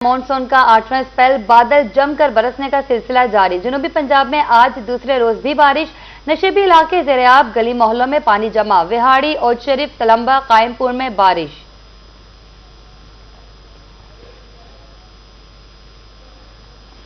Monsoon का 8वां spell बादल जमकर बरसने का सिलसिला जारी। जनूबी पंजाब में आज दूसरे रोज भी बारिश। नशेबी इलाके ज़ेरे-आब, गली मोहल्लों में पानी जमा। विहाड़ी, ओद शरीफ, तलंबा, कायमपुर में बारिश।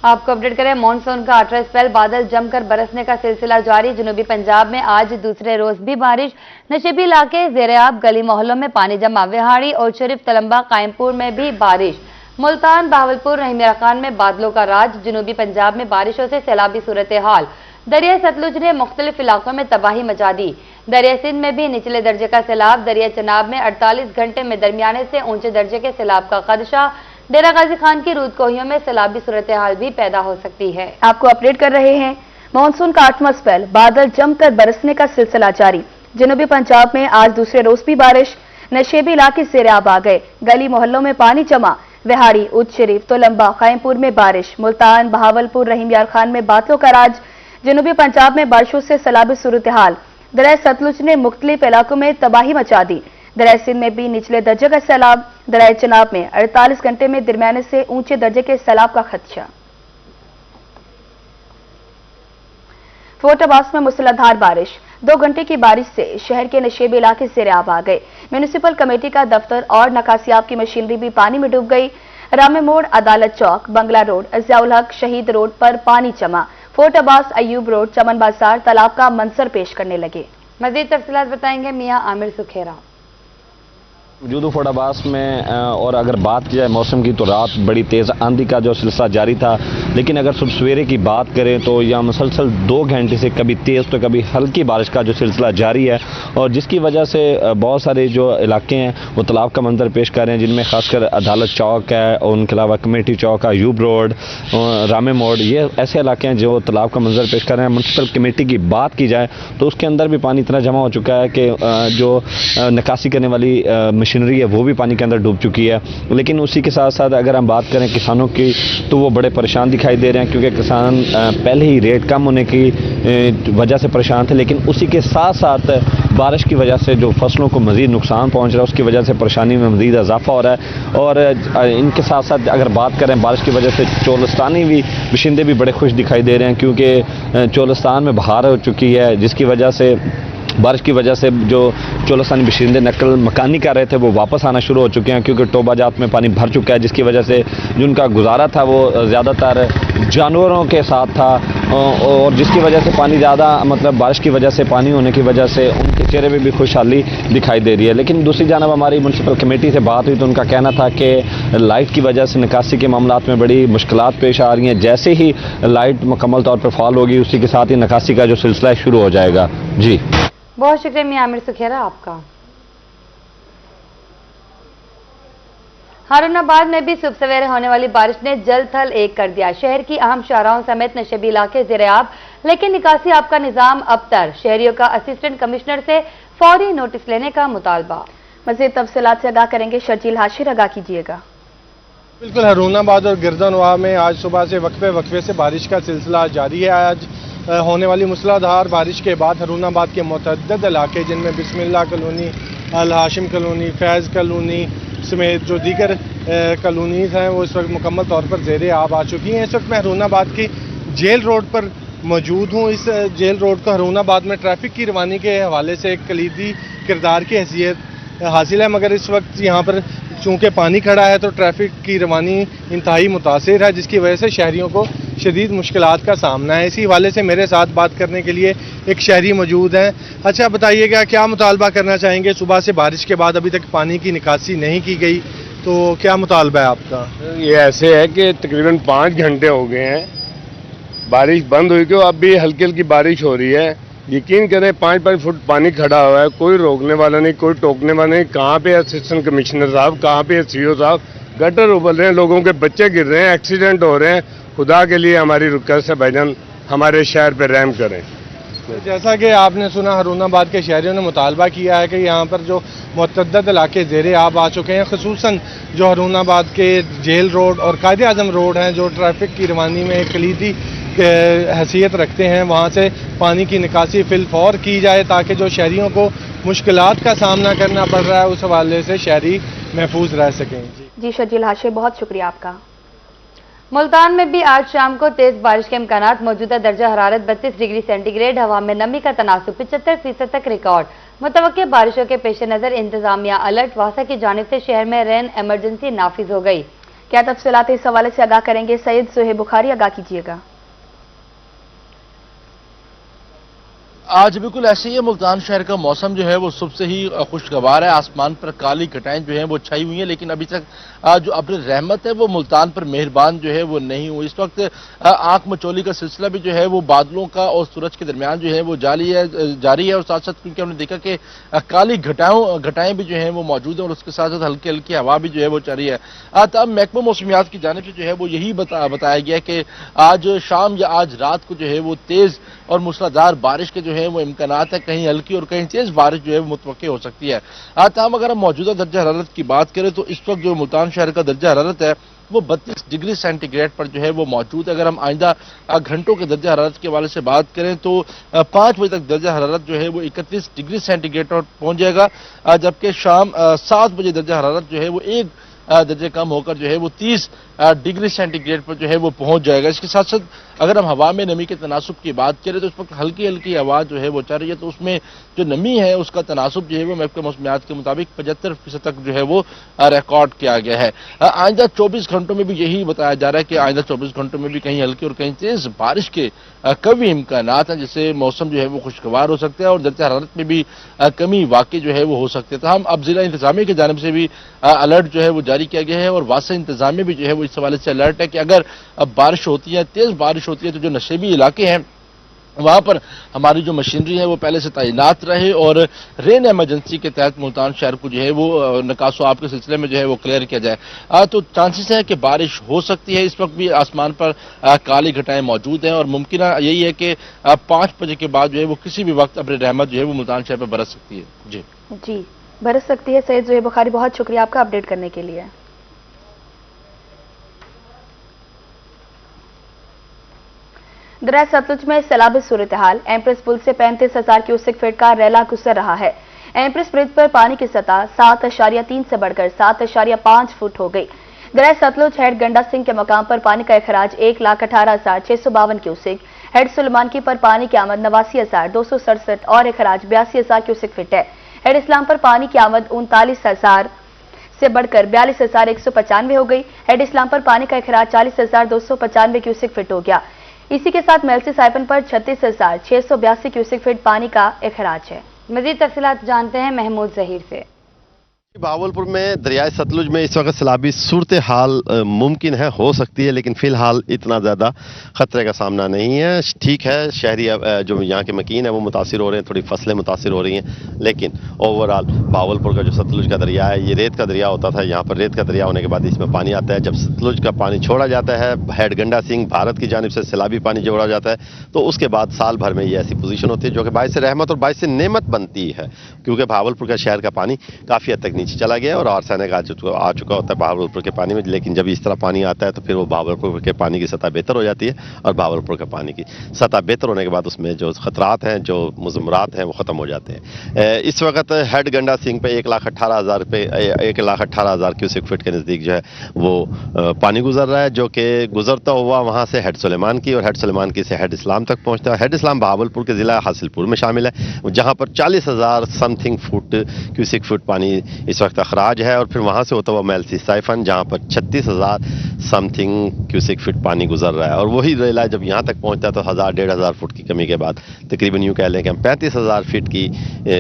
आपको अपडेट करें, मॉनसून का 8वां स्पेल बादल जमकर बरसने का सिलसिला जारी। जनूबी पंजाब में आज दूसरे रोज भी बारिश। नशेबी इलाके ज़ेरे-आब, गली मोहल्लों में पानी जमा। विहाड़ी, ओद शरीफ, तलंबा, कायमपुर में भी बारिश। मुल्तान, बहावलपुर, रहीम यार खान में बादलों का राज। जनूबी पंजाब में बारिशों से सैलाबी सूरत हाल। दरिया सतलुज ने मुख्तलिफ इलाकों में तबाही मचा दी। दरिया सिंध में भी निचले दर्जे का सैलाब। दरिया चनाब में 48 घंटे में दरमियाने से ऊंचे दर्जे के सैलाब का खदशा। डेरा गाजी खान की रूद कोहियों में सैलाबी सूरत हाल भी पैदा हो सकती है। आपको अपडेट कर रहे हैं, मानसून का 8वां स्पेल बादल जमकर बरसने का सिलसिला जारी। जनूबी पंजाब में आज दूसरे रोज भी बारिश। नशेबी इलाके ज़ेरे-आब आ गए। गली मोहल्लों में पानी जमा। विहाड़ी, उद शरीफ, तलंबा, कायमपुर में बारिश। मुल्तान, बहावलपुर, रहीम यार खान में बादलों का राज। जनूबी पंजाब में बारिशों से सैलाबी सूरत हाल। दरिया सतलुज ने मुख्तलिफ इलाकों में तबाही मचा दी। दरिया सिंध में भी निचले दर्जे का सैलाब। दरिया चनाब में 48 घंटे में दरमियाने से ऊंचे दर्जे के सैलाब का खदशा। फोर्टाबास में मूसलाधार बारिश। 2 घंटे की बारिश से शहर के नशेबी इलाके ज़ेरे-आब आ गए। म्यूनिसिपल कमेटी का दफ्तर और नकासियाब की मशीनरी भी पानी में डूब गई। रामे मोड़, अदालत चौक, बंगला रोड, ज़ियाउल हक, शहीद रोड पर पानी जमा। फोर्टाबास, अयूब रोड, चमन बाजार तालाब का मंजर पेश करने लगे। मजीद तफसीलात बताएंगे मियां आमिर सुखेरा। मौजूद फोर्टाबास में और अगर बात की जाए मौसम की, तो रात बड़ी तेज़ आंधी का जो सिलसिला जारी था, लेकिन अगर सुबह सवेरे की बात करें तो यहाँ मुसलसल 2 घंटे से कभी तेज़ तो कभी हल्की बारिश का जो सिलसिला जारी है, और जिसकी वजह से बहुत सारे जो इलाके हैं वो तालाब का मंजर पेश कर रहे हैं, जिनमें खासकर अदालत चौक है और उनके अलावा कमेटी चौक, अयूब रोड, रामे मोड़, ये ऐसे इलाके हैं जो तालाब का मंजर पेश कर रहे हैं। म्यूनसिपल कमेटी की बात की जाए तो उसके अंदर भी पानी इतना जमा हो चुका है कि जो निकासी करने वाली मशीनरी है वो भी पानी के अंदर डूब चुकी है। लेकिन उसी के साथ साथ अगर हम बात करें किसानों की, तो वो बड़े परेशान दिखाई दे रहे हैं, क्योंकि किसान पहले ही रेट कम होने की वजह से परेशान थे, लेकिन उसी के साथ साथ बारिश की वजह से जो फसलों को मज़ीद नुकसान पहुंच रहा है, उसकी वजह से परेशानी में मज़ीद इजाफा हो रहा है। और इनके साथ साथ अगर बात करें बारिश की वजह से चोलिस्तानी भी बाशिंदे भी बड़े खुश दिखाई दे रहे हैं, क्योंकि चोलिस्तान में बहार हो चुकी है, जिसकी वजह से बारिश की वजह से जो चोलिस्तानी बाशिंदे नकल मकानी कर रहे थे वो वापस आना शुरू हो चुके हैं, क्योंकि टोबा जात में पानी भर चुका है, जिसकी वजह से जो उनका गुजारा था वो ज़्यादातर जानवरों के साथ था, और जिसकी वजह से पानी ज़्यादा मतलब बारिश की वजह से पानी होने की वजह से उनके चेहरे में भी खुशहाली दिखाई दे रही है। लेकिन दूसरी जानब हमारी म्यूनसिपल कमेटी से बात हुई तो उनका कहना था कि लाइट की वजह से निकासी के मामलात में बड़ी मुश्किलात पेश आ रही हैं। जैसे ही लाइट मुकम्मल तौर पर फाल होगी, उसी के साथ ही निकासी का जो सिलसिला शुरू हो जाएगा। जी, बहुत शुक्रिया मियां आमिर सुखेरा आपका। हारूनाबाद में भी सुबह सवेरे होने वाली बारिश ने जल थल एक कर दिया। शहर की अहम शाहराहों समेत नशेबी इलाके ज़ेरे-आब, लेकिन निकासी आप का निजाम अबतर। शहरियों का असिस्टेंट कमिश्नर से फौरी नोटिस लेने का मुतालबा। मज़ीद तफसीलात से आगाह करेंगे शर्जील हाशिर, आगाह कीजिएगा। बिल्कुल, हारूनाबाद और गिरदनवाह में आज सुबह से वक्फे से बारिश का सिलसिला जारी है। आज होने वाली मूसलाधार बारिश के बाद हारूनाबाद के मुतअद्दिद इलाके, जिनमें बिस्मिल्लाह कॉलोनी, अल हाशिम कॉलोनी, फैज़ कॉलोनी समेत जो दीगर कॉलोनीज़ हैं वो इस वक्त मुकम्मल तौर पर ज़ेरे-आब आ चुकी हैं। इस वक्त मैं हारूनाबाद की जेल रोड पर मौजूद हूँ। इस जेल रोड को हारूनाबाद में ट्रैफिक की रवानी के हवाले से एक कलीदी किरदार की हैसियत हासिल है, मगर इस वक्त यहाँ पर चूँकि पानी खड़ा है तो ट्रैफिक की रवानी इंतहाई मुतासिर है, जिसकी वजह से शहरियों को शदीद मुश्किलात का सामना है। इसी हवाले से मेरे साथ बात करने के लिए एक शहरी मौजूद हैं। अच्छा बताइएगा, क्या मुतालबा करना चाहेंगे? सुबह से बारिश के बाद अभी तक पानी की निकासी नहीं की गई, तो क्या मुतालबा है आपका? ये ऐसे है कि तकरीबन 5 घंटे हो गए हैं बारिश बंद हुई को, अब भी हल्की हल्की बारिश हो रही है। यकीन करें 5-5 फुट पानी खड़ा हुआ है, कोई रोकने वाला नहीं, कोई टोकने वाला नहीं। कहाँ पे असिस्टेंट कमिश्नर साहब, कहाँ पे सीओ साहब? गटर उबल रहे हैं, लोगों के बच्चे गिर रहे हैं, एक्सीडेंट हो रहे हैं। खुदा के लिए हमारी रिक्वेस्ट है भाईजान, हमारे शहर पे रहम करें। जैसा कि आपने सुना, हारूनाबाद के शहरियों ने मुतालबा किया है कि यहाँ पर जो मुतअद्दिद इलाके ज़ेरे-आब आ चुके हैं, खुसूसन जो हारूनाबाद के जेल रोड और कायदे आज़म रोड हैं, जो ट्रैफिक की रवानी में एक कलीदी हैसियत रखते हैं, वहाँ से पानी की निकासी फिलफौर की जाए, ताकि जो शहरियों को मुश्किलात का सामना करना पड़ रहा है उस हवाले से शहरी महफूज रह सकें। जी शर्जील हाशिर, बहुत शुक्रिया आपका। मुल्तान में भी आज शाम को तेज बारिश के इम्कानात। मौजूदा दर्जा हरारत 32 डिग्री सेंटीग्रेड, हवा में नमी का तनासुब 75% तक रिकॉर्ड। मुतवक्के बारिशों के पेश नजर इंतजामिया अलर्ट। वासा की जानिब से शहर में रेन इमरजेंसी नाफिज हो गई। क्या तफसीलात इस हवाले से आगाह करेंगे सैयद सुहेब बुखारी, आगाह कीजिएगा। आज बिल्कुल ऐसे ही है। मुल्तान शहर का मौसम जो है वो सुबह से ही खुशगवार है। आसमान पर काली घटाएं जो हैं वो छाई हुई हैं, लेकिन अभी तक जो अपनी रहमत है वो मुल्तान पर मेहरबान जो है वो नहीं हुई। इस वक्त आंख मचोली का सिलसिला भी जो है वो बादलों का और सूरज के दरमियान जो है वो जारी है। और साथ साथ क्योंकि हमने देखा कि काली घटाएं भी जो है वो मौजूद है और उसके साथ साथ हल्की हल्की हवा भी जो है वो चल रही है। तब महकमा मौसमियात की जानिब से जो है वो यही बताया गया कि आज शाम या आज रात को जो है वो तेज और मूसलाधार बारिश के जो है वो इम्कानात है। कहीं हल्की और कहीं तेज बारिश जो है वो मुतवक्के हो सकती है। तमाम अगर हम मौजूदा दर्जा हरारत की बात करें तो इस वक्त जो मुल्तान शहर का दर्जा हरारत है वो 32 डिग्री सेंटीग्रेड पर जो है वो मौजूद है। अगर हम आइंदा घंटों के दर्जा हरारत के हवाले से बात करें तो 5 बजे तक दर्जा हरारत जो है वो 31 डिग्री सेंटीग्रेड पर पहुंच जाएगा, जबकि शाम 7 बजे दर्जा हरारत जो है वो 1 दर्जे कम होकर जो है वो 30 डिग्री सेंटीग्रेड पर जो है वो पहुंच जाएगा। इसके साथ साथ अगर हम हवा में नमी के तनासुब की बात करें तो इस वक्त हल्की हल्की हवा जो है वो चल रही है, तो उसमें जो नमी है उसका तनासुब जो है वो महकमा मौसमियात के मुताबिक 75% तक जो है वो रिकॉर्ड किया गया है। आइंदा 24 घंटों में भी यही बताया जा रहा है कि आइंदा 24 घंटों में भी कहीं हल्की और कहीं तेज बारिश के कभी इम्कानात हैं, जिससे मौसम जो है वो खुशगवार हो सकता है और दर्जा हरारत में भी कमी वाकई जो है वो हो सकती है। तो हम अब जिला इंतजामिया की जानिब से भी अलर्ट जो है वो जारी किया गया है और वासा इंतजामिया भी जो है वो इस हवाले से अलर्ट है कि अगर अब बारिश होती है, तेज बारिश होती है, तो जो नशेबी इलाके हैं वहां पर हमारी जो मशीनरी है वो पहले से तैनात रहे और रेन इमरजेंसी के तहत मुल्तान शहर को जो है वो निकासो आप के सिलसिले में जो है वो क्लियर किया जाए। तो चांसेस है कि बारिश हो सकती है। इस वक्त भी आसमान पर काली घटाएं मौजूद हैं और मुमकिन यही है कि 5 बजे के बाद जो है वो किसी भी वक्त अपनी रहमत जो है वो मुल्तान शहर पर बरस सकती है। जी बरस सकती है। सैयद सुहेब बुखारी, बहुत शुक्रिया आपका अपडेट करने के लिए। दरिया सतलुज में सैलाबी सूरत हाल। एम्प्रेस पुल से 35,000 क्यूसेक फीट का रैला गुजर रहा है। एम्प्रेस ब्रिज पर पानी की सतह 7.3 से बढ़कर 7.5 फुट हो गई। दरिया सतलुज हेड गंडा सिंह के मकाम पर पानी का अखराज 1,18,652 क्यूसेक, हेड सुलेमानकी पर पानी की आमद 89,267 और अखराज 82,000 क्यूसेक फीट है। हेड इस्लाम पर पानी की आमद 39,000 से बढ़कर 42,195 हो गई। हेड इस्लाम पर पानी का अखराज 40,295 क्यूसेक फीट हो गया। इसी के साथ मेलसी साइपन पर 36,682 क्यूसेक फीट पानी का अखराज है। मजीद तफसीलात जानते हैं महमूद जहीर से। भावलपुर में दरियाए सतलुज में इस वक्त सैलाबी सूरत हाल मुमकिन है, हो सकती है, लेकिन फिलहाल इतना ज़्यादा ख़तरे का सामना नहीं है। ठीक है, शहरी जो यहाँ के मकीन है वो मुतासिर हो रहे हैं, थोड़ी फसलें मुतासिर हो रही हैं, लेकिन ओवरऑल भावलपुर का जो सतलुज का दरिया है ये रेत का दरिया होता था। यहाँ पर रेत का दरिया होने के बाद इसमें पानी आता है। जब सतलुज का पानी छोड़ा जाता है, हेड गंडा सिंह भारत की जानिब से सैलाबी पानी जोड़ा जाता है, तो उसके बाद साल भर में ये ऐसी पोजीशन होती है जो कि बाइस रहमत और बाइस नेमत बनती है, क्योंकि भावलपुर का शहर का पानी काफ़ी हद तक नीचे चला गया और आर्सेनिक आ चुका होता है भावलपुर के पानी में। लेकिन जब इस तरह पानी आता है तो फिर वो भावलपुर के पानी की सतह बेहतर हो जाती है और भावलपुर के पानी की सतह बेहतर होने के बाद उसमें जो खतरात हैं, जो मुज़म्मरात हैं, वो ख़त्म हो जाते हैं। इस वक्त हेड गंडा सिंह पे 1,18,000 रुपये 1,18,000 क्यूसेक फीट के नज़दीक जो है वो पानी गुजर रहा है, जो कि गुजरता हुआ वहाँ से हेड सुलेमान की और हेड सुलेमान की से हेड इस्लाम तक पहुँचता है। हेड इस्लाम भावलपुर के ज़िला हासिलपुर में शामिल है, जहाँ पर 40,000 समथिंग फुट क्यूसेक फीट पानी इस वक्त अखराज है और फिर वहाँ से होता हुआ मेलसी साइफन जहाँ पर 36,000 समथिंग क्यूसेक फीट पानी गुजर रहा है। और वही रेला जब यहाँ तक पहुँचता है तो 1,000-1,500 फुट की कमी के बाद तकरीबन यूँ कह लें कि हम 35,000 फीट की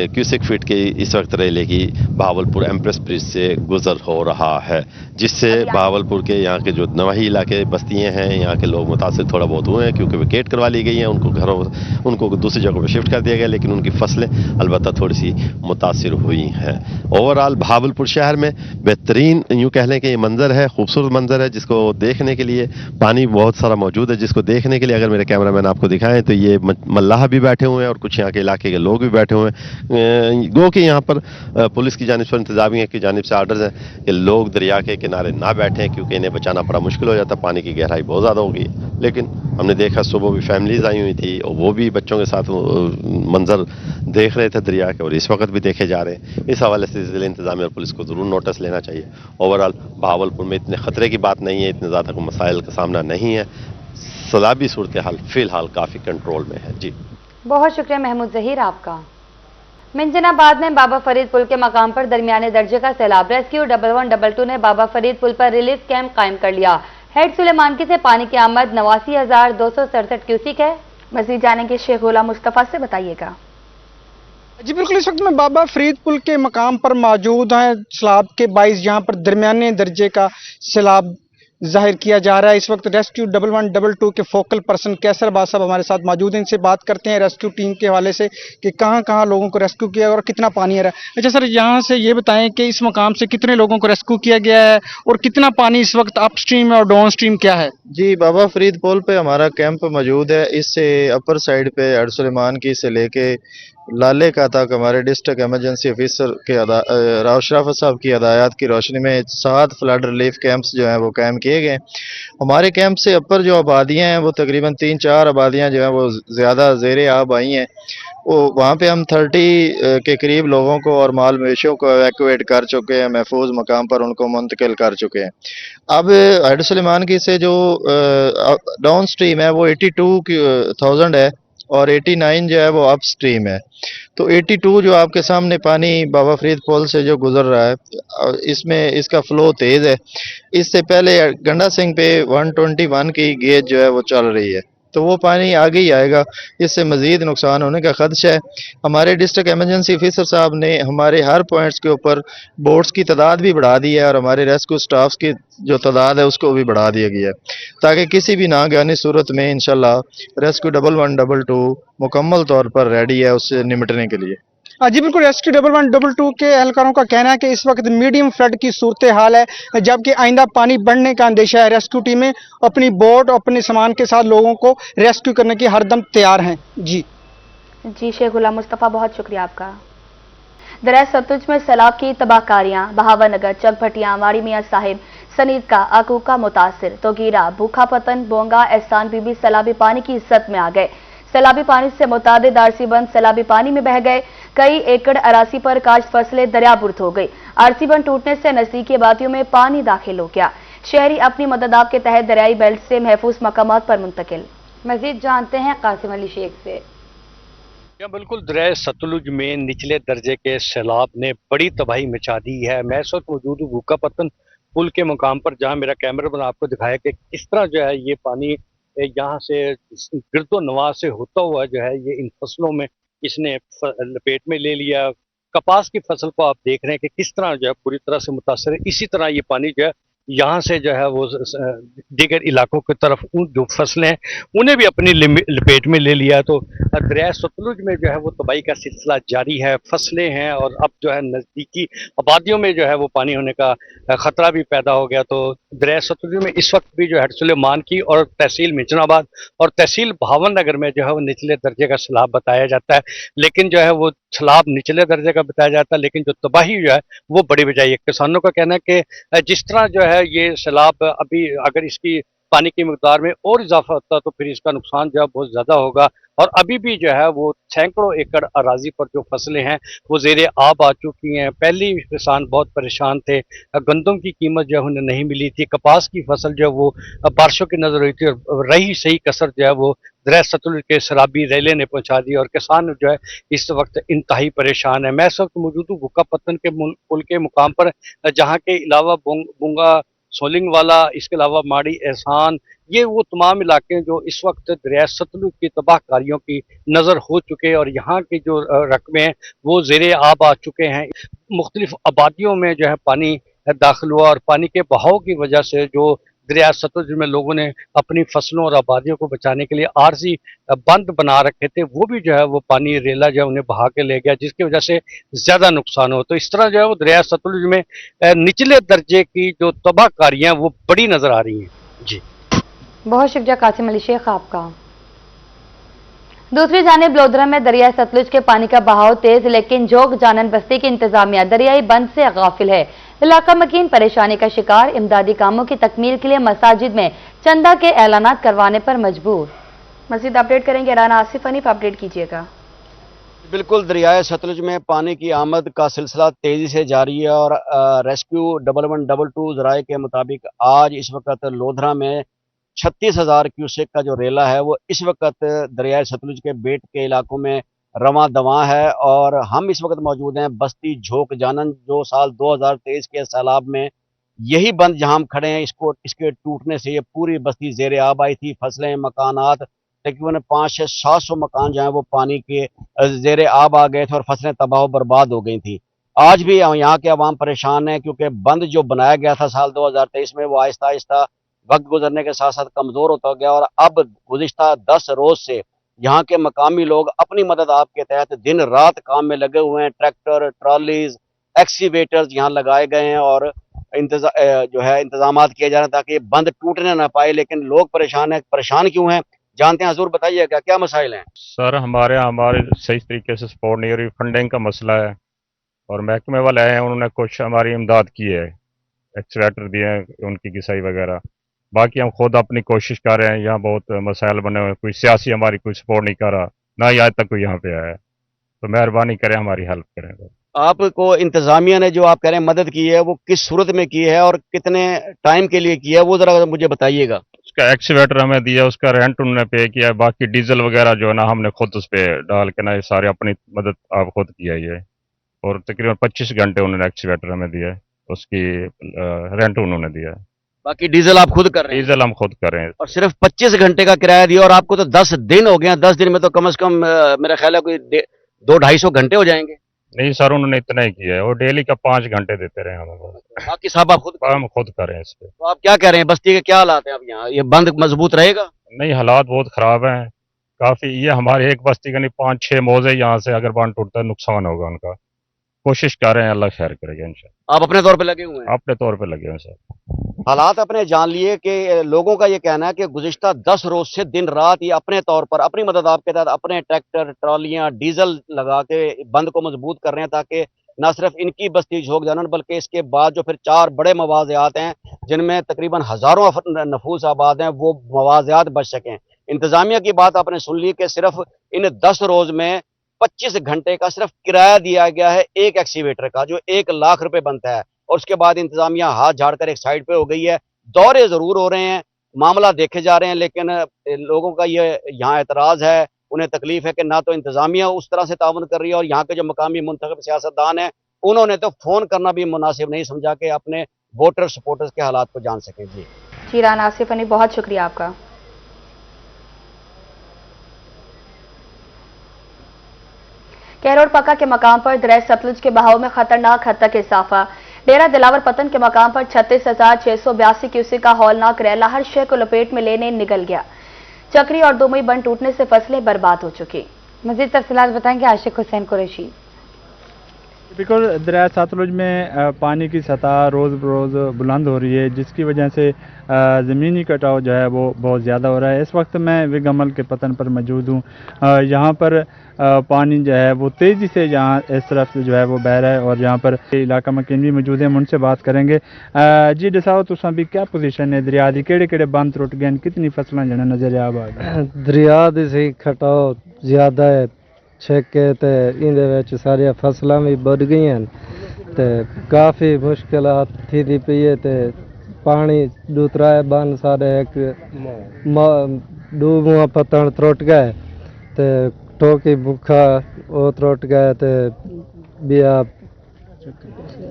क्यूसेक फीट की इस वक्त रेले की भावलपुर एम्प्रेस ब्रिज से गुजर हो रहा है, जिससे भावलपुर के यहाँ के जो नवाही इलाके बस्तियाँ हैं, यहाँ के लोग मुतासिर थोड़ा बहुत हुए हैं, क्योंकि वेकेट करवा ली गई हैं, उनको दूसरी जगहों पर शिफ्ट कर दिया गया, लेकिन उनकी फसलें अलबत्ता थोड़ी सी मुतासिर हुई हैं। ओवरऑल भावलपुर शहर में बेहतरीन यूँ कह लें कि ये मंजर है, खूबसूरत मंजर है, जिसको देखने के लिए पानी बहुत सारा मौजूद है, जिसको देखने के लिए अगर मेरे कैमरामैन आपको दिखाएं तो ये मल्लाह भी बैठे हुए हैं और कुछ यहाँ के इलाके के लोग भी बैठे हुए हैं। गो कि यहाँ पर पुलिस की जानिब से, इंतजामिया की जानिब से आर्डर्स हैं कि लोग दरिया के किनारे ना बैठें, क्योंकि इन्हें बचाना बड़ा मुश्किल हो जाता, पानी की गहराई बहुत ज़्यादा होगी। लेकिन हमने देखा सुबह भी फैमिलीज आई हुई थी और वो भी बच्चों के साथ मंजर देख रहे थे दरिया के, और इस वक्त भी देखे जा रहे हैं। इस हवाले से ज़िले इंतजामिया इंतजामिया और पुलिस को ज़रूर नोटिस लेना चाहिए। ओवरऑल बहावलपुर में इतने ख़तरे की बात नहीं है, इतने ज़्यादा कोई मसाइल का सामना नहीं है। सैलाबी सूरत हाल फ़िलहाल काफ़ी कंट्रोल में है। जी बहुत शुक्रिया महमूद जहीर आपका। मिंजनाबाद में बाबा फरीद पुल के मकाम पर दरमियाने दर्जे का सैलाब। रेस्क्यू 1112 ने बाबा फरीद पुल पर रिलीफ कैंप कायम कर लिया। हेड सुलेमानकी से पानी की आमद 89,267 क्यूसिक है। मजीद जानेंगे शेख गुलाम मुस्तफा से, बताइएगा। जी बिल्कुल, इस वक्त मैं बाबा फरीद पुल के मकाम पर मौजूद हैं। सैलाब के बाइस यहाँ पर दरमियाने दर्जे का सैलाब जाहिर किया जा रहा है। इस वक्त रेस्क्यू 1112 के फोकल पर्सन कैसर बाद साहब हमारे साथ मौजूद हैं। इनसे बात करते हैं रेस्क्यू टीम के हवाले से कि कहाँ कहाँ लोगों को रेस्क्यू किया और कितना पानी आ रहा है। अच्छा सर, यहाँ से ये बताएं कि इस मकाम से कितने लोगों को रेस्क्यू किया गया है और कितना पानी इस वक्त अप स्ट्रीम और डाउन स्ट्रीम क्या है? जी, बाबा फरीद पुल पे हमारा कैंप मौजूद है। इससे अपर साइड पे हेड सुलेमानकी से लेके लाले का तक हमारे डिस्ट्रिक्ट इमरजेंसी ऑफिसर के राव शराफत साहब की हदायत की रोशनी में 7 फ्लड रिलीफ कैंप्स जो हैं वो कायम किए गए। हमारे कैंप से अपर जो आबादियां हैं वो तकरीबन 3-4 आबादियां जो हैं वो ज़्यादा ज़ेरे आब आई हैं। वो वहाँ पे हम 30 के करीब लोगों को और माल मवेशियों को एवैक्यूएट कर चुके हैं, महफूज मकाम पर उनको मुंतकिल कर चुके हैं। अब हेड सुलेमानकी से जो डाउन स्ट्रीम है वो 82,000 है और 89 जो है वो अप स्ट्रीम है। तो 82 जो आपके सामने पानी बाबा फरीद पुल से जो गुजर रहा है, इसमें इसका फ्लो तेज़ है। इससे पहले गंडा सिंह पे 121 की गेज जो है वो चल रही है, तो वो पानी आगे ही आएगा। इससे मज़ीद नुकसान होने का खदशा है। हमारे डिस्ट्रिक्ट इमरजेंसी ऑफिसर साहब ने हमारे हर पॉइंट्स के ऊपर बोट्स की तादाद भी बढ़ा दी है और हमारे रेस्क्यू स्टाफ्स की जो तादाद है उसको भी बढ़ा दिया गया है, ताकि किसी भी नागहानी सूरत में इंशाल्लाह रेस्क्यू 1112 मुकम्मल तौर पर रेडी है उससे निपटने के लिए। जी बिल्कुल, रेस्क्यू 1112 के एहलकारों का कहना है कि इस वक्त मीडियम फ्लड की सूरत हाल है, जबकि आइंदा पानी बढ़ने का अंदेशा है। रेस्क्यू टीमें अपनी बोट अपने सामान के साथ लोगों को रेस्क्यू करने की हरदम तैयार हैं। जी शेख गुलाम मुस्तफा, बहुत शुक्रिया आपका। दरिया सतलुज में सैलाब की तबाहकारियां। बहावनगर, चकभटिया, वाड़ी मियां साहिब, सनीद का, अकूका मुतासिर, तोगीरा, भूखा पतन, बोंगा, एहसान बीबी सैलाबी पानी की इज्जत में आ गए। सैलाबी पानी से मुतादिद आरसी बंद सैलाबी पानी में बह गए। कई एकड़ अरासी पर काश्त फसलें दरियाबुर्द हो गई। आरसी बंद टूटने से नजदीकी आबादियों में पानी दाखिल हो गया। शहरी अपनी मददाब के तहत दरियाई बेल्ट से महफूज मकामात पर मुंतकिल। मजीद जानते हैं कासिम अली शेख से। बिल्कुल, दरिया सतलुज में निचले दर्जे के सैलाब ने बड़ी तबाही मचा दी है। मैं इस वक्त मौजूद हूँ भूखा पतन पुल के मुकाम पर, जहाँ मेरा कैमरा मैन आपको दिखाया कि किस तरह जो है ये पानी यहाँ से गिरदो नवा से होता हुआ जो है ये इन फसलों में इसने लपेट में ले लिया। कपास की फसल को आप देख रहे हैं कि किस तरह जो है पूरी तरह से मुतासर है। इसी तरह ये पानी जो है यहाँ से जो है वो दीगर इलाकों की तरफ जो फसलें हैं उन्हें भी अपनी लपेट में ले लिया। तो दरिया सतलुज में जो है वो तबाही का सिलसिला जारी है। फसलें हैं और अब जो है नज़दीकी आबादियों में जो है वो पानी होने का खतरा भी पैदा हो गया। तो दरिया सतलुज में इस वक्त भी जो है सुलेमानकी और तहसील मिंजनाबाद और तहसील बहावनगर में जो है वो निचले दर्जे का सैलाब बताया जाता है, लेकिन जो है वो सैलाब निचले दर्जे का बताया जाता है, लेकिन जो तबाही जो है वो बड़ी बजाई है। किसानों का कहना है कि जिस तरह जो है ये सैलाब अभी अगर इसकी पानी की मिकदार में और इजाफा होता तो फिर इसका नुकसान जो है बहुत ज़्यादा होगा। और अभी भी जो है वो सैकड़ों एकड़ अराजी पर जो फसलें हैं वो ज़ेरे आब आ चुकी हैं। पहले किसान बहुत परेशान थे, गंदम की कीमत जो है उन्हें नहीं मिली थी, कपास की फसल जो है वो बारिशों की नजर रही थी और रही सही कसर जो है वो दरिया सतलुज के सैलाबी रेले ने पहुंचा दी और किसान जो है इस वक्त इंतहाई परेशान है। मैं इस वक्त मौजूद हूँ भूखा पत्तन के पुल के मुकाम पर, जहाँ के अलावा बुंगा, सोलिंग वाला, इसके अलावा माड़ी, एहसान, ये वो तमाम इलाके जो इस वक्त दरिया सतलुज की तबाहकारियों की नज़र हो चुके हैं और यहाँ की जो रकमें हैं वो ज़ेरे आब आ चुके हैं। मुख्तलिफ आबादियों में जो है पानी दाखिल हुआ और पानी के बहाव की वजह से जो दरिया सतलुज में लोगों ने अपनी फसलों और आबादियों को बचाने के लिए आरजी बंद बना रखे थे, वो भी जो है वो पानी रेला जो है उन्हें बहा के ले गया, जिसकी वजह से ज़्यादा नुकसान हो। तो इस तरह जो है वो दरिया सतलुज में निचले दर्जे की जो तबाहकारियाँ वो बड़ी नज़र आ रही हैं। जी बहुत शुक्रिया कासिम अली शेख आपका। दूसरी जानिब लोधरा में दरिया सतलुज के पानी का बहाव तेज, लेकिन जोग जानन बस्ती की इंतजामिया दरियाई बंद से गाफिल है। इलाका मकीन परेशानी का शिकार, इमदादी कामों की तकमील के लिए मसाजिद में चंदा के ऐलानात करवाने पर मजबूर। मजीद अपडेट करेंगे राना आसिफ हनीफ, अपडेट कीजिएगा। बिल्कुल दरियाए सतलुज में पानी की आमद का सिलसिला तेज़ी से जारी है और रेस्क्यू 1112 ज़राए के मुताबिक आज इस वक्त लोधरा में 36,000 क्यूसेक का जो रेला है वो इस वक्त दरियाए सतलुज के बेट के इलाकों में रवां दवां है। और हम इस वक्त मौजूद हैं बस्ती झोंक जानन, जो साल 2023 के सैलाब में यही बंद जहां हम खड़े हैं, इसके टूटने से ये पूरी बस्ती जेर आब आई थी। फसलें, मकानात, तकरीबन 500 से 700 मकान जो हैं वो पानी के जेर आब आ गए थे और फसलें तबाह बर्बाद हो गई थी। आज भी यहाँ के अवाम परेशान है क्योंकि बंद जो बनाया गया था साल 2023 में वो आहिस्ता आहिस्ता वक्त गुजरने के साथ साथ कमज़ोर होता गया और अब गुज़िश्ता 10 रोज़ से यहाँ के मकामी लोग अपनी मदद आप के तहत दिन रात काम में लगे हुए हैं। ट्रैक्टर, ट्रॉलीज, एक्सीवेटर्स यहाँ लगाए गए हैं और जो है इंतजामात किए जा रहे हैं ताकि बंद टूटने ना पाए। लेकिन लोग परेशान हैं। परेशान क्यों हैं जानते हैं। हजूर बताइएगा क्या मसाइल हैं। सर हमारे सही तरीके से सपोर्ट नहीं हो रही, फंडिंग का मसला है और महकमे वाले आए हैं, उन्होंने कुछ हमारी इमदाद की है, एक्सवेटर दिए हैं उनकी घिसाई वगैरह। बाकी हम खुद अपनी कोशिश कर रहे हैं। यहाँ बहुत मसाइल बने हुए हैं, कोई सियासी हमारी कोई सपोर्ट नहीं कर रहा, ना ही आज तक कोई यहाँ पे आया है। तो मेहरबानी करें, हमारी हेल्प करें। आपको इंतजामिया ने जो आप कह रहे हैं मदद की है वो किस सूरत में की है और कितने टाइम के लिए की है वो जरा मुझे बताइएगा। उसका एक्सीवेटर हमें दिया, उसका रेंट उन्होंने पे किया है, बाकी डीजल वगैरह जो है ना हमने खुद उस पर डाल के ना ये सारे अपनी मदद आप खुद किया ये। और तकरीबन 25 घंटे उन्होंने एक्सीवेटर हमें दिया है, उसकी रेंट उन्होंने दिया है। बाकी डीजल आप खुद कर रहे हैं। डीजल हम खुद कर रहे हैं और सिर्फ 25 घंटे का किराया दिया और आपको तो 10 दिन हो गए हैं। 10 दिन में तो कम से कम मेरा ख्याल है कोई 200-250 घंटे हो जाएंगे। नहीं सर, उन्होंने इतना ही किया है, वो डेली का 5 घंटे देते रहे हमें। बाकी साहब आप खुद हम खुद कर रहे हैं इस पे। तो आप क्या कह रहे हैं, बस्ती के क्या हालात हैं अब यहाँ, ये बंद मजबूत रहेगा? नहीं, हालात बहुत खराब हैं काफी। ये हमारे एक बस्ती का नहीं, 5-6 मौजे यहाँ से अगर बांध टूटता है नुकसान होगा उनका। कोशिश कर रहे हैं, अल्लाह खैर करेगा इंशाल्लाह। आप अपने तौर पे लगे हुए हैं? अपने तौर पे लगे हुए हैं सर। हालात अपने जान लिए कि लोगों का ये कहना है कि गुज़िश्ता 10 रोज से दिन रात ये अपने तौर पर अपनी मदद आपके तहत अपने ट्रैक्टर, ट्रॉलियां, डीजल लगा के बंद को मजबूत कर रहे हैं ताकि न सिर्फ इनकी बस्ती झोंक जानन बल्कि इसके बाद जो फिर 4 बड़े मवाज़ियात हैं जिनमें तकरीबन हज़ारों नफूस आबाद हैं वो मवाज़ियात बच सकें। इंतज़ामिया की बात आपने सुन ली कि सिर्फ इन 10 रोज में 25 घंटे का सिर्फ किराया दिया गया है एक एक्सीवेटर का, जो 1 लाख रुपए बनता है। और उसके बाद इंतजामिया हाथ झाड़कर एक साइड पे हो गई है। दौरे जरूर हो रहे हैं, मामला देखे जा रहे हैं, लेकिन लोगों का ये यहाँ एतराज है, उन्हें तकलीफ है कि ना तो इंतजामिया उस तरह से ताउन कर रही है और यहाँ के जो मकामी मुंतखब सियासतदान हैं उन्होंने तो फोन करना भी मुनासिब नहीं समझा कि अपने वोटर सपोर्टर्स के हालात को जान सकें। जी राना आसिफ अली, बहुत शुक्रिया आपका। कैरोड़ पक्का के मकाम पर दरिया सतलुज के बहाव में खतरनाक हद तक इजाफा। डेरा दिलावर पतन के मकाम पर 36,682 क्यूसेक का हौलनाक रेला हर शय को लपेट में लेने निकल गया। चक्री और दुमई बंद टूटने से फसलें बर्बाद हो चुकी। मजीद तफसीलात बताएंगे आशिक हुसैन कुरैशी। बिल्कुल, दरिया सतलुज में पानी की सतह रोज़ बरोज़ बुलंद हो रही है जिसकी वजह से ज़मीनी कटाव जो है वो बहुत ज़्यादा हो रहा है। इस वक्त मैं विगमल के पतन पर मौजूद हूँ। यहाँ पर पानी जो है वो तेज़ी से यहाँ इस तरफ से जो है वो बह रहा है और यहाँ पर इलाका मकीन भी मौजूद है, हम उनसे बात करेंगे। जी दसाओ तुम अभी क्या पोजीशन है दरिया दी, केड़े बंद टुट गए, कितनी फसलें जो नजर आ गई? दरिया दी सही खटाव ज़्यादा है, छेके ते इंदे विच सारिया फसलां भी बढ़ गई हैं ते काफ़ी मुश्किलात थी दी पई है ते पानी दूसरा है बन सारे एक डूबुआ पतन त्रुट गए ते टोकी भूखा वो त्रुट गए ते बिया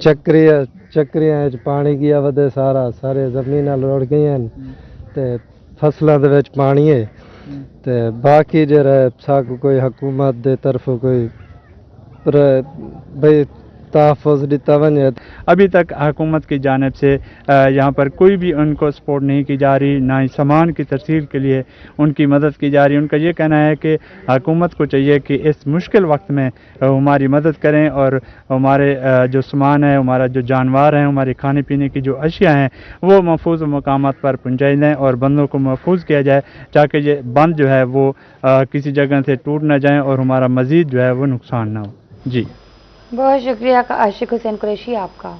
चक्रियां पानी गया वधे सारे जमीनां रुड़ गई हैं ते फसलों दे विच पानी है ते बाकी जरा साकू कोई हुकूमत दे तरफों कोई भाई तहफ़्फ़ुज़ दिता वने। अभी तक हुकूमत की जानिब से यहाँ पर कोई भी उनको सपोर्ट नहीं की जा रही, ना ही सामान की तरसील के लिए उनकी मदद की जा रही। उनका ये कहना है कि हुकूमत को चाहिए कि इस मुश्किल वक्त में हमारी मदद करें और हमारे जो सामान है, हमारा जो जानवर हैं, हमारे खाने पीने की जो अशिया हैं वो महफूज मकामात पर पहुँचाई जाएँ और बंदों को महफूज किया जाए ताकि ये बंद जो है वो किसी जगह से टूट ना जाए और हमारा मज़ीद जो है वो नुकसान ना हो। जी बहुत शुक्रिया आशिक हुसैन कुरैशी आपका।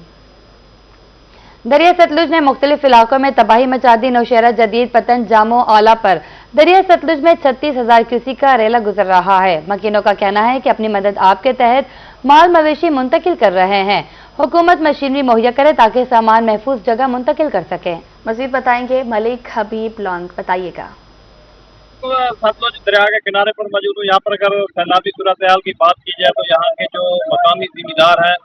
दरिया सतलुज ने मुख्तलिफ इलाकों में तबाही मचा दी। नौशहरा जदीद पतन जामो आला पर दरिया सतलुज में 36,000 क्यूसेक का रेला गुजर रहा है। मकीनों का कहना है कि अपनी मदद आप के तहत माल मवेशी मुंतकिल कर रहे हैं। हुकूमत मशीनरी मुहैया करे ताकि सामान महफूज जगह मुंतकिल कर सके। मजीद बताएंगे मलिक हबीब लॉन्ग, बताइएगा। सतलुज दरिया के किनारे पर मौजूद हूँ। यहाँ पर अगर सैलाबी सूरत हाल की बात की जाए तो यहाँ के जो मकामी जिम्मेदार हैं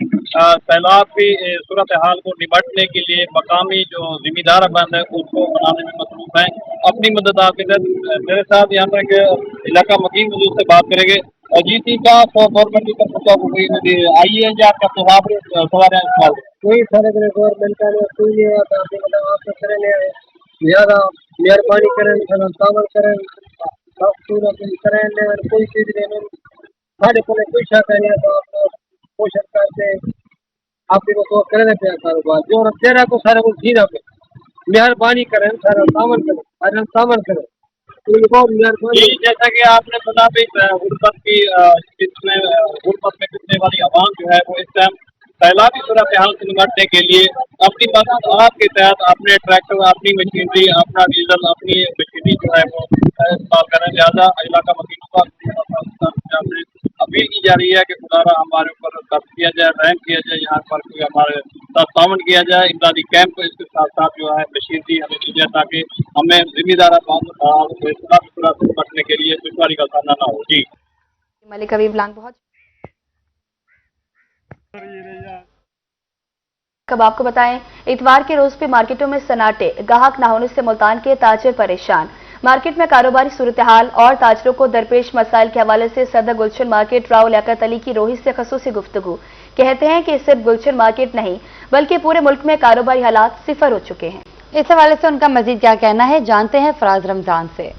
सैलाब की सूरत हाल को निपटने के लिए मकामी जो जिम्मेदार बंद है उसको बनाने में मसरूफ हैं। अपनी मदद आपके साथ मेरे साथ यहाँ पर एक इलाका मकीन मौजूद से बात करेंगे। जीती का गवर्नमेंट की तरफ से आई है या आपका सवाल है? कोई सारे गवर्नमेंट का कोई आप करने ज़्यादा मेहरबानी करें, तावर करें, करें कोई चीज नहीं साढ़े को कोई शक है तो आपको कोशिश करते आप तो करने पे कारोबार जो तेरा को सारे को सीधा पे मेहरबानी करें, सारा तावर करें, सारा तावर करें। बहुत मेहरबानी। जैसा कि आपने सुना भी गुरबत में कितने वाली आवाम जो है वो इस टाइम सैलाबी सूरत हाल से निपटने के लिए अपनी मदद आपके तहत अपने ट्रैक्टर, अपनी मशीनरी, अपना डीजल, अपनी मशीनरी जो है वो इस्तेमाल करें। लिहाजा इलाका मकीनों का अपील की जा रही है कि खुदारा हमारे ऊपर दर्ज किया जाए, रहम किया जाए, यहाँ पर कोई हमारे साथ तावन किया जाए। इमदादी कैंप इसके साथ साथ जो है मशीनरी हमें दी जाए ताकि हमें जिम्मेदार सैलाबी सूरत से निपटने के लिए दुश्वारी का सामना न हो। जी मलिक हबीब लॉन्ग बहुत। कब आपको बताएं, इतवार के रोज पे मार्केटों में सन्नाटे, गाहक न होने से मुल्तान के ताजिर परेशान। मार्केट में कारोबारी सूरत हाल और ताजरों को दरपेश मसाइल के हवाले से सदर गुलशन मार्केट राव लियाकत अली की रोहित से खसूसी गुफ्तगू। कहते हैं कि सिर्फ गुलशन मार्केट नहीं बल्कि पूरे मुल्क में कारोबारी हालात सिफर हो चुके हैं। इस हवाले से उनका मजीद क्या कहना है, जानते हैं फराज रमजान से।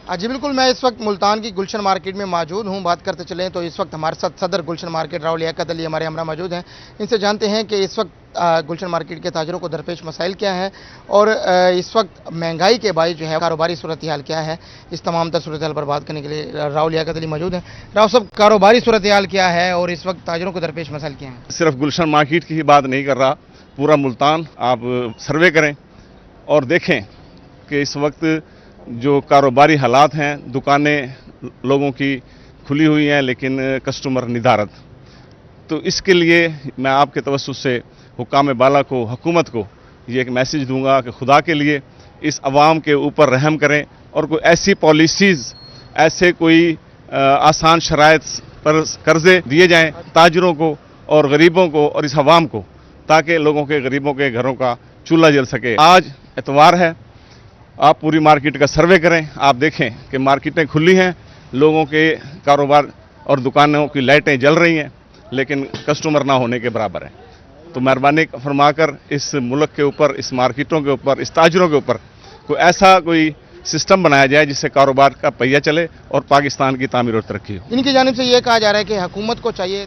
जी बिल्कुल, मैं इस वक्त मुल्तान की गुलशन मार्केट में मौजूद हूं। बात करते चलें तो इस वक्त हमारे साथ सदर गुलशन मार्केट राव लियाकत अली हमारे हमरा मौजूद हैं। इनसे जानते हैं कि इस वक्त गुलशन मार्केट के ताजरों को दरपेश मसाइल क्या हैं और इस वक्त महंगाई के बायस जो है कारोबारी सूरत हाल क्या है। इस तमाम तर सूरत हाल पर बात करने के लिए राव लियाकत अली मौजूद हैं। राव साहब, कारोबारी सूरत हाल क्या है और इस वक्त ताजरों को दरपेश मसाइल क्या हैं? सिर्फ गुलशन मार्केट की ही बात नहीं कर रहा, पूरा मुल्तान आप सर्वे करें और देखें कि इस वक्त जो कारोबारी हालात हैं, दुकानें लोगों की खुली हुई हैं लेकिन कस्टमर निधारत। तो इसके लिए मैं आपके तवज्जुह से हुकाम बाला को, हुकूमत को ये एक मैसेज दूंगा कि खुदा के लिए इस अवाम के ऊपर रहम करें और कोई ऐसी पॉलिसीज़, ऐसे कोई आसान शराइत पर कर्जे दिए जाएं ताजरों को और गरीबों को और इस अवाम को, ताकि लोगों के, गरीबों के घरों का चूल्हा जल सके। आज इतवार है, आप पूरी मार्केट का सर्वे करें, आप देखें कि मार्केटें खुली हैं, लोगों के कारोबार और दुकानों की लाइटें जल रही हैं लेकिन कस्टमर ना होने के बराबर है। तो मेहरबानी फरमाकर इस मुल्क के ऊपर, इस मार्केटों के ऊपर, इस ताजरों के ऊपर कोई सिस्टम बनाया जाए जिससे कारोबार का पहिया चले और पाकिस्तान की तामीर और तरक्की हो। इनकी जानिब से ये कहा जा रहा है कि हुकूमत को चाहिए